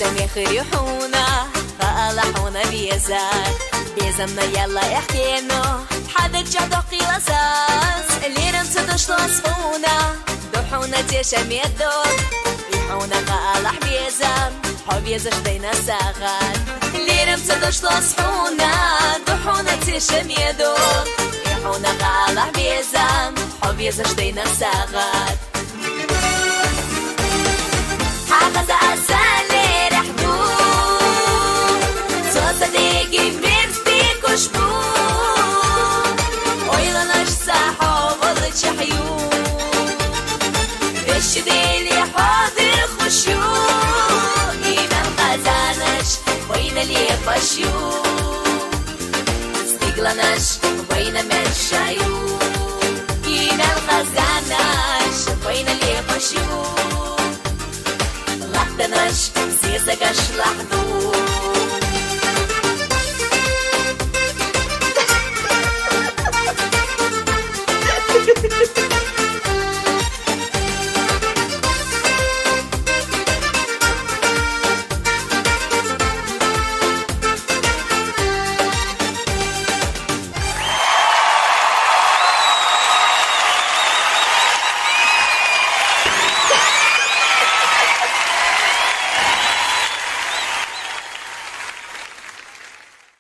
تشمي خريحونا فألحونا بيزمنا يلا احكينو حدك جعدقي لساس اللي رمتدوش تصفونا دوحونا تشمي الدور يحونا فألح بيزم شدينا ساغات اللي رمتدوش تصفونا دوحونا تشمي الدور يحونا فألح بيزم شدينا ساغات حافظ أسالي رحدو صديقي بيرستيك وشبو ويلا نش صاحب وضج حيو بش ديلي حاضر خشو إينا القزانش وين اللي بشيو استيقلنش وين من شايو إينا القزانش وين اللي بشيو لحظنش سيسقش لحظة